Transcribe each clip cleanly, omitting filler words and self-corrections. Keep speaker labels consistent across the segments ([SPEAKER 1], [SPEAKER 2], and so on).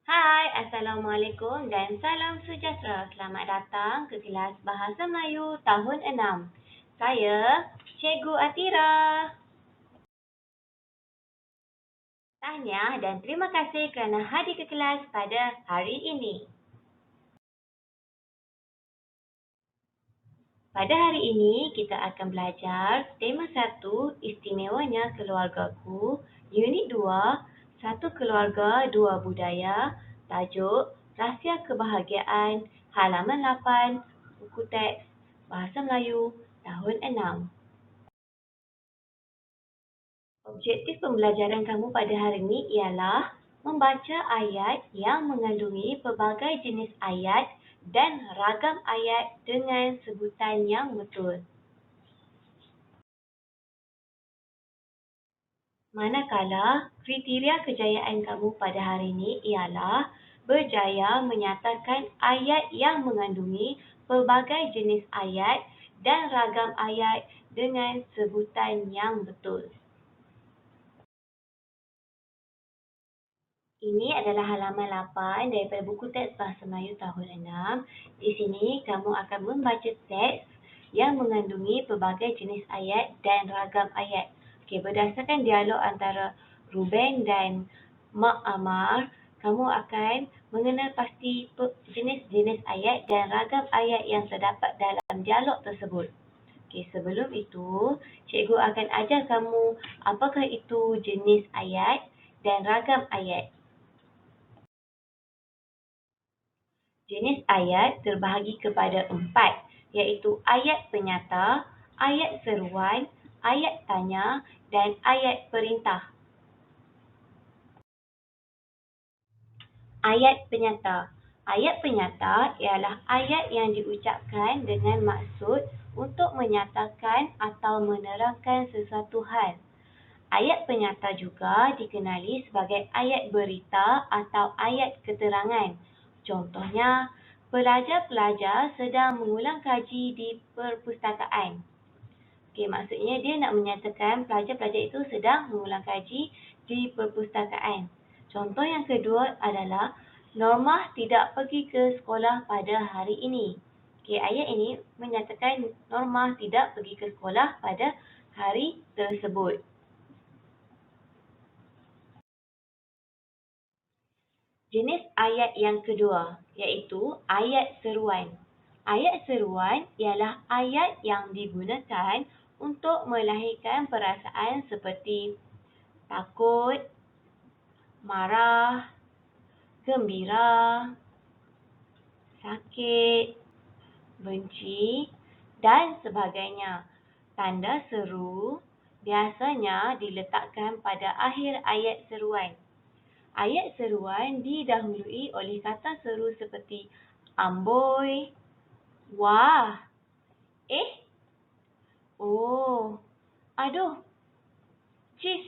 [SPEAKER 1] Hai, Assalamualaikum dan salam sejahtera. Selamat datang ke kelas Bahasa Melayu tahun 6. Saya Cikgu Atira. Tahniah dan terima kasih kerana hadir ke kelas pada hari ini. Pada hari ini, kita akan belajar tema 1, istimewanya keluargaku, unit 2, satu keluarga, dua budaya, tajuk, rahsia kebahagiaan, halaman 8, buku teks, Bahasa Melayu, tahun 6. Objektif pembelajaran kamu pada hari ini ialah membaca ayat yang mengandungi pelbagai jenis ayat dan ragam ayat dengan sebutan yang betul. Manakala kriteria kejayaan kamu pada hari ini ialah berjaya menyatakan ayat yang mengandungi pelbagai jenis ayat dan ragam ayat dengan sebutan yang betul. Ini adalah halaman 8 daripada buku teks Bahasa Melayu tahun 6. Di sini kamu akan membaca teks yang mengandungi pelbagai jenis ayat dan ragam ayat. Okey, berdasarkan dialog antara Ruben dan Mak Amar, kamu akan mengenal pasti jenis-jenis ayat dan ragam ayat yang terdapat dalam dialog tersebut. Okey, sebelum itu, cikgu akan ajar kamu apakah itu jenis ayat dan ragam ayat. Jenis ayat terbahagi kepada 4, iaitu ayat penyata, ayat seruan, ayat tanya dan ayat perintah. Ayat penyata. Ayat penyata ialah ayat yang diucapkan dengan maksud untuk menyatakan atau menerangkan sesuatu hal. Ayat penyata juga dikenali sebagai ayat berita atau ayat keterangan. Contohnya, pelajar-pelajar sedang mengulang kaji di perpustakaan. Okey, maksudnya dia nak menyatakan pelajar-pelajar itu sedang mengulang kaji di perpustakaan. Contoh yang kedua adalah Normah tidak pergi ke sekolah pada hari ini. Okey, ayat ini menyatakan Normah tidak pergi ke sekolah pada hari tersebut. Jenis ayat yang kedua, iaitu ayat seruan. Ayat seruan ialah ayat yang digunakan untuk melahirkan perasaan seperti takut, marah, gembira, sakit, benci dan sebagainya. Tanda seru biasanya diletakkan pada akhir ayat seruan. Ayat seruan didahului oleh kata seru seperti amboi, wah, oh, aduh, cis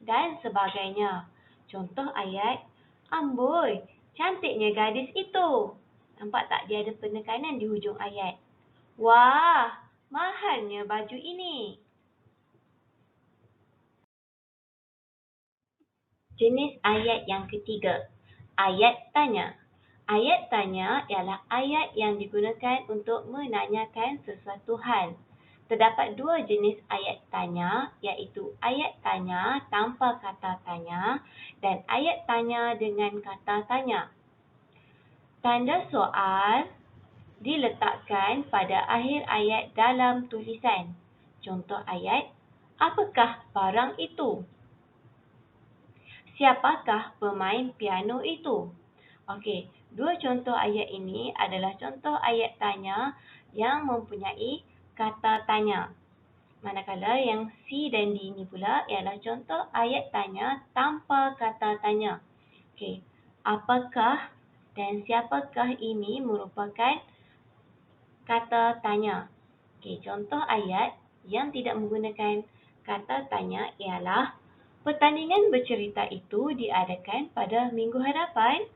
[SPEAKER 1] dan sebagainya. Contoh ayat, amboi, cantiknya gadis itu. Nampak tak dia ada penekanan di hujung ayat? Wah, mahalnya baju ini. Jenis ayat yang ketiga, ayat tanya. Ayat tanya ialah ayat yang digunakan untuk menanyakan sesuatu hal. Terdapat dua jenis ayat tanya, iaitu ayat tanya tanpa kata tanya dan ayat tanya dengan kata tanya. Tanda soal diletakkan pada akhir ayat dalam tulisan. Contoh ayat, apakah barang itu? Siapakah pemain piano itu? Okey, dua contoh ayat ini adalah contoh ayat tanya yang mempunyai kata tanya. Manakala yang C dan D ini pula ialah contoh ayat tanya tanpa kata tanya. Okey, apakah dan siapakah ini merupakan kata tanya. Okey, contoh ayat yang tidak menggunakan kata tanya ialah pertandingan bercerita itu diadakan pada minggu hadapan.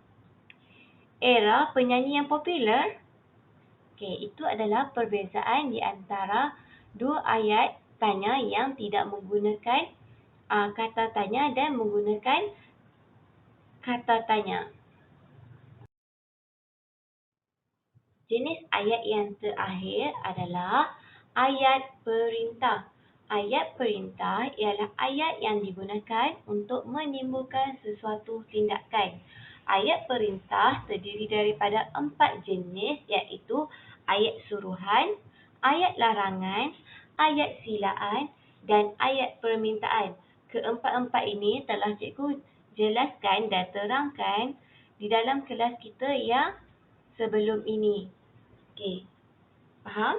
[SPEAKER 1] Era penyanyi yang popular. Okey, itu adalah perbezaan di antara dua ayat tanya yang tidak menggunakan kata tanya dan menggunakan kata tanya. Jenis ayat yang terakhir adalah ayat perintah. Ayat perintah ialah ayat yang digunakan untuk menimbulkan sesuatu tindakan. Ayat perintah terdiri daripada 4 jenis, iaitu ayat suruhan, ayat larangan, ayat silaan dan ayat permintaan. Keempat-empat ini telah cikgu jelaskan dan terangkan di dalam kelas kita yang sebelum ini. Okey, faham?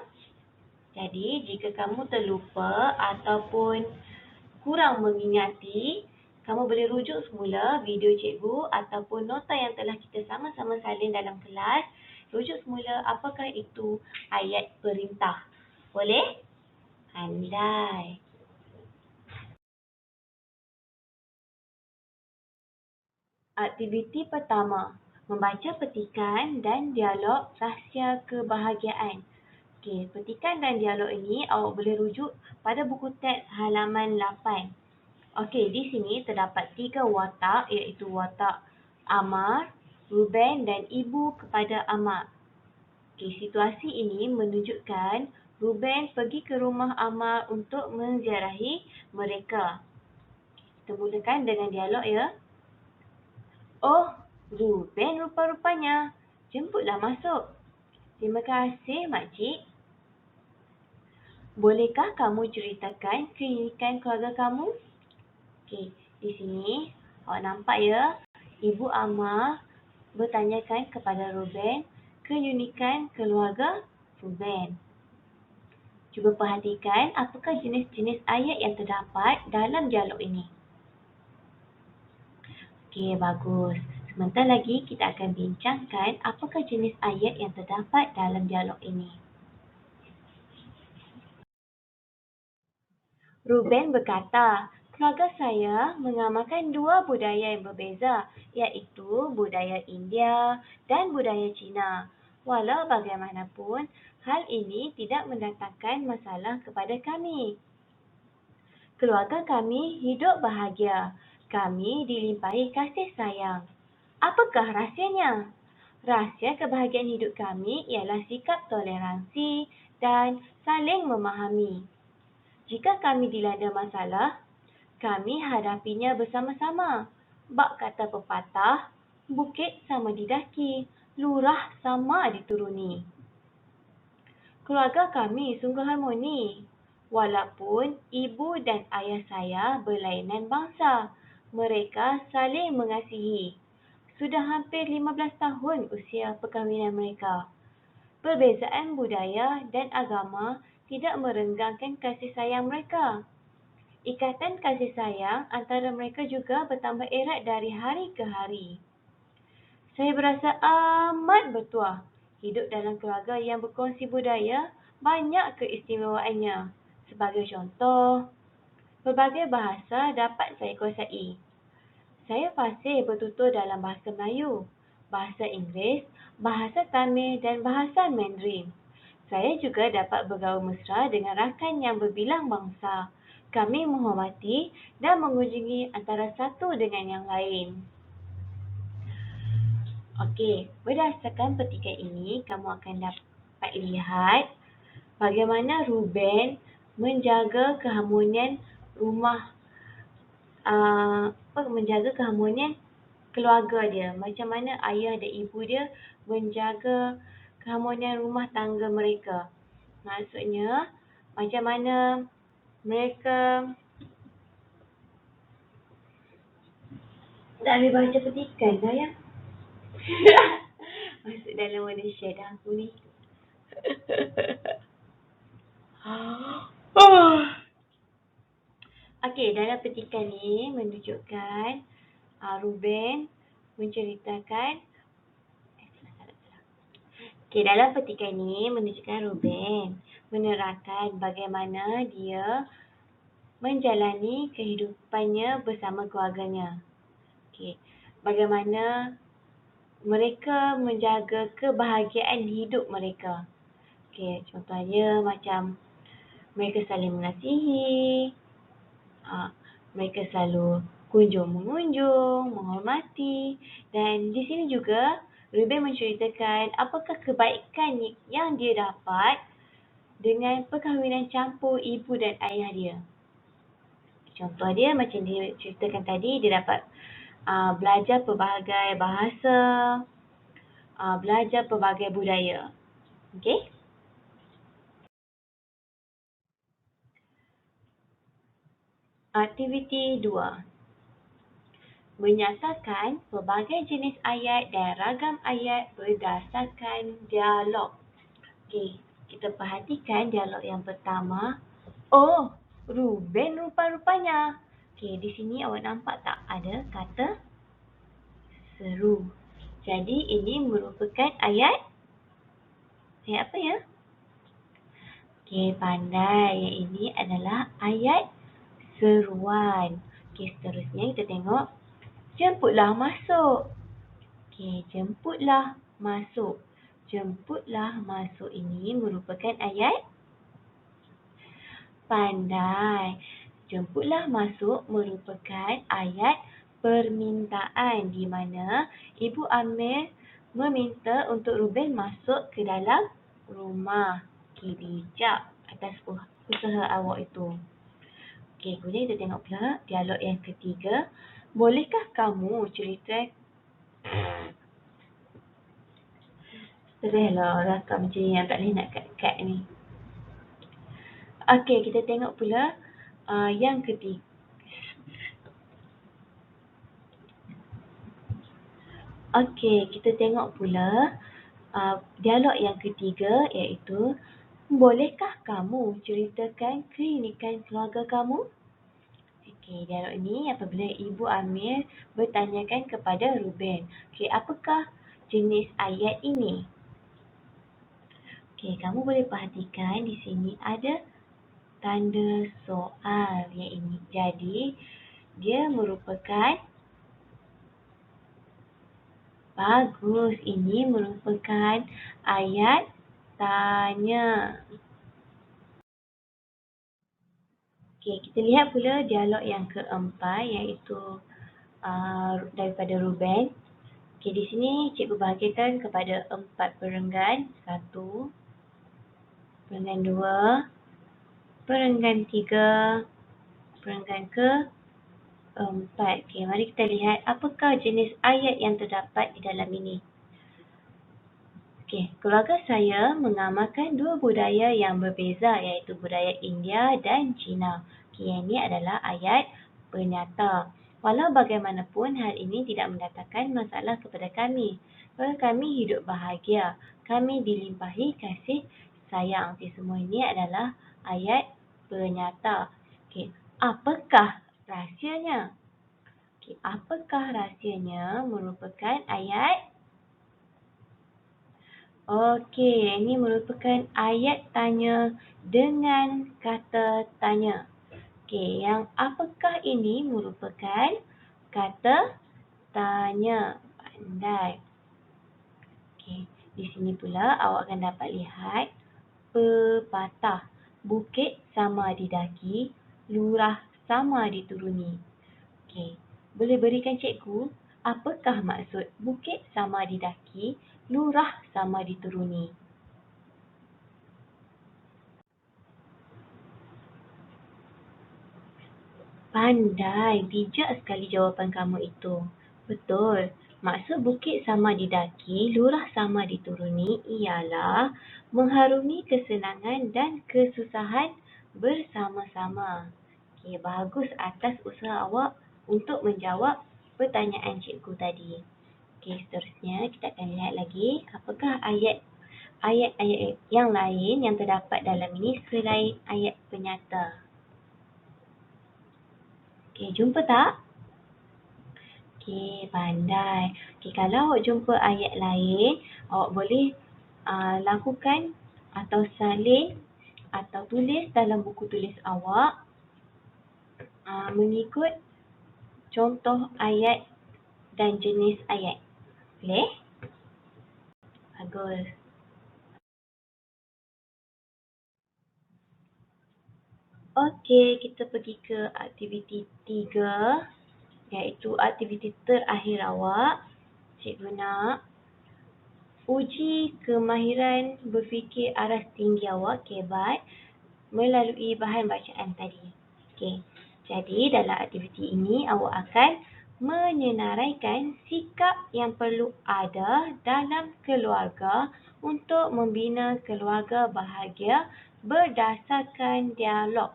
[SPEAKER 1] Jadi, jika kamu terlupa ataupun kurang mengingati, kamu boleh rujuk semula video cikgu ataupun nota yang telah kita sama-sama salin dalam kelas. Rujuk semula apakah itu ayat perintah. Boleh? Pandai. Aktiviti pertama, membaca petikan dan dialog rahsia kebahagiaan. Okey, petikan dan dialog ini awak boleh rujuk pada buku teks halaman 8. Okey, di sini terdapat 3 watak, iaitu watak Amar, Ruben dan ibu kepada Amar. Okey, situasi ini menunjukkan Ruben pergi ke rumah Amar untuk menziarahi mereka. Kita mulakan dengan dialog ya. Oh, Ruben rupa-rupanya. Jemputlah masuk. Terima kasih, makcik. Bolehkah kamu ceritakan keunikan keluarga kamu? Okey, di sini awak nampak ya, Ibu Amar bertanyakan kepada Ruben keunikan keluarga Ruben. Cuba perhatikan apakah jenis-jenis ayat yang terdapat dalam dialog ini. Okey, bagus. Sebentar lagi kita akan bincangkan apakah jenis ayat yang terdapat dalam dialog ini. Ruben berkata, keluarga saya mengamalkan 2 budaya yang berbeza, iaitu budaya India dan budaya Cina. Walau bagaimanapun, hal ini tidak mendatangkan masalah kepada kami. Keluarga kami hidup bahagia. Kami dilimpahi kasih sayang. Apakah rahsianya? Rahsia kebahagiaan hidup kami ialah sikap toleransi dan saling memahami. Jika kami dilanda masalah, kami hadapinya bersama-sama. Bak kata pepatah, bukit sama didaki, lurah sama dituruni. Keluarga kami sungguh harmoni. Walaupun ibu dan ayah saya berlainan bangsa, mereka saling mengasihi. Sudah hampir 15 tahun usia perkahwinan mereka. Perbezaan budaya dan agama tidak merenggangkan kasih sayang mereka. Ikatan kasih sayang antara mereka juga bertambah erat dari hari ke hari. Saya berasa amat bertuah. Hidup dalam keluarga yang berkongsi budaya banyak keistimewaannya. Sebagai contoh, berbagai bahasa dapat saya kuasai. Saya fasih bertutur dalam bahasa Melayu, bahasa Inggeris, bahasa Tamil dan bahasa Mandarin. Saya juga dapat bergaul mesra dengan rakan yang berbilang bangsa. Kami menghormati dan mengunjungi antara satu dengan yang lain. Okey, berdasarkan petikan ini, kamu akan dapat lihat bagaimana Ruben menjaga keharmonian rumah, menjaga keharmonian keluarga dia. Macam mana ayah dan ibu dia menjaga keharmonian rumah tangga mereka. Maksudnya, macam mana mereka tak boleh baca petikan dah ya. Masuk dalam wadah share dah aku ni. Okey, dalam petikan ni menunjukkan Ruben menceritakan dalam petikan ni menunjukkan Ruben menerangkan bagaimana dia menjalani kehidupannya bersama keluarganya. Okey, bagaimana mereka menjaga kebahagiaan hidup mereka. Okey, contohnya macam mereka saling mengasihi, mereka selalu kunjung-mengunjung, menghormati, dan di sini juga Ruben menceritakan apakah kebaikan yang dia dapat dengan perkahwinan campur ibu dan ayah dia. Contoh dia macam dia ceritakan tadi, dia dapat belajar pelbagai bahasa, belajar pelbagai budaya. Okey? Aktiviti 2. Menyatakan pelbagai jenis ayat dan ragam ayat berdasarkan dialog. Okey, kita perhatikan dialog yang pertama. Oh, Ruben rupa-rupanya. Okey, di sini awak nampak tak ada kata seru. Jadi ini merupakan ayat apa ya? Okey, pandai. Yang ini adalah ayat seruan. Okey, seterusnya kita tengok. Jemputlah masuk. Okey, jemputlah masuk. Jemputlah masuk ini merupakan ayat pandai. Jemputlah masuk merupakan ayat permintaan di mana Ibu Amir meminta untuk Ruben masuk ke dalam rumah. Okey, bijak atas usaha awak itu. Okey, kemudian kita tengok pula dialog yang ketiga. Bolehkah kamu cerita? Serahlah rakam macam ni yang tak boleh nak cut-cut ni. Okey, kita tengok pula yang ketiga. Okey, kita tengok pula dialog yang ketiga iaitu bolehkah kamu ceritakan keunikan keluarga kamu? Okey, dialog ini apabila Ibu Amir bertanyakan kepada Ruben. Okey, apakah jenis ayat ini? Okey, kamu boleh perhatikan di sini ada tanda soal yang ini. Jadi, dia merupakan bagus. Ini merupakan ayat tanya. Okey, kita lihat pula dialog yang keempat iaitu daripada Ruben. Okey, di sini cikgu bahagikan kepada 4 perenggan. 1, perenggan 2, perenggan 3, perenggan ke-4. Okey, mari kita lihat apakah jenis ayat yang terdapat di dalam ini. Okey, keluarga saya mengamalkan 2 budaya yang berbeza iaitu budaya India dan Cina. Okey, yang ini adalah ayat penyata. Walau bagaimanapun hal ini tidak mendatangkan masalah kepada kami. Kerana kami hidup bahagia. Kami dilimpahi kasih sayang. Okey, semua ini adalah ayat penyata. Okey, apakah rahsianya? Okey, apakah rahsianya merupakan ayat. Okey, ini merupakan ayat tanya dengan kata tanya. Okey, yang apakah ini merupakan kata tanya. Pandai. Okey, di sini pula awak akan dapat lihat pepatah. Bukit sama didaki, lurah sama dituruni. Okey, boleh berikan cikgu apakah maksud bukit sama didaki, lurah sama dituruni? Pandai, bijak sekali jawapan kamu itu. Betul. Maksud bukit sama didaki, lurah sama dituruni ialah mengharungi kesenangan dan kesusahan bersama-sama. Okey, bagus atas usaha awak untuk menjawab pertanyaan cikgu tadi. Okey, seterusnya kita akan lihat lagi apakah ayat-ayat yang lain yang terdapat dalam ini selain ayat penyata. Okey, jumpa tak? Okey, pandai. Okey, kalau awak jumpa ayat lain, awak boleh lakukan atau salin atau tulis dalam buku tulis awak mengikut contoh ayat dan jenis ayat. Boleh? Bagus. Okey, kita pergi ke aktiviti 3 iaitu aktiviti terakhir awak. Cikgu nak Uji kemahiran berfikir aras tinggi awak, KBAT, melalui bahan bacaan tadi. Okey. Jadi dalam aktiviti ini awak akan menyenaraikan sikap yang perlu ada dalam keluarga untuk membina keluarga bahagia berdasarkan dialog.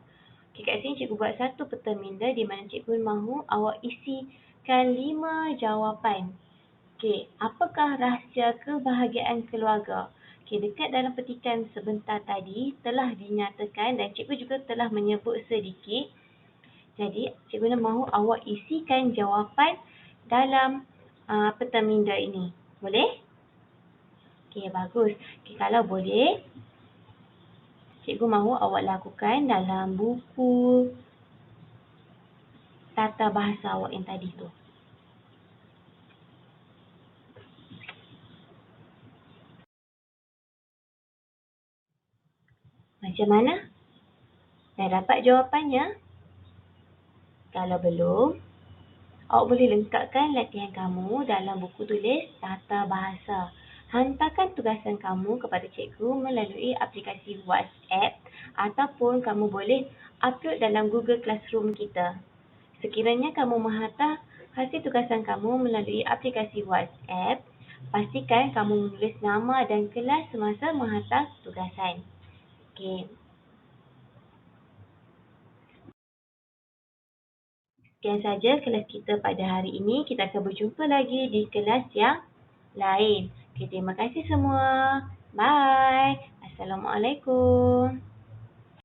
[SPEAKER 1] Okey, kat sini cikgu buat satu peta minda di mana cikgu mahu awak isikan 5 jawapan. Okey, apakah rahsia kebahagiaan keluarga? Okey, dekat dalam petikan sebentar tadi telah dinyatakan dan cikgu juga telah menyebut sedikit. Jadi, cikgu mahu awak isikan jawapan dalam peta minda ini. Boleh? Okey, bagus. Okey, kalau boleh, cikgu mahu awak lakukan dalam buku tata bahasa awak yang tadi tu. Macam mana? Dah dapat jawapannya? Kalau belum, awak boleh lengkapkan latihan kamu dalam buku tulis tata bahasa. Hantarkan tugasan kamu kepada cikgu melalui aplikasi WhatsApp ataupun kamu boleh upload dalam Google Classroom kita. Sekiranya kamu menghantar hasil tugasan kamu melalui aplikasi WhatsApp, pastikan kamu menulis nama dan kelas semasa menghantar tugasan. Okey. Sekian saja kelas kita pada hari ini. Kita akan berjumpa lagi di kelas yang lain. Okay, terima kasih semua. Bye. Assalamualaikum.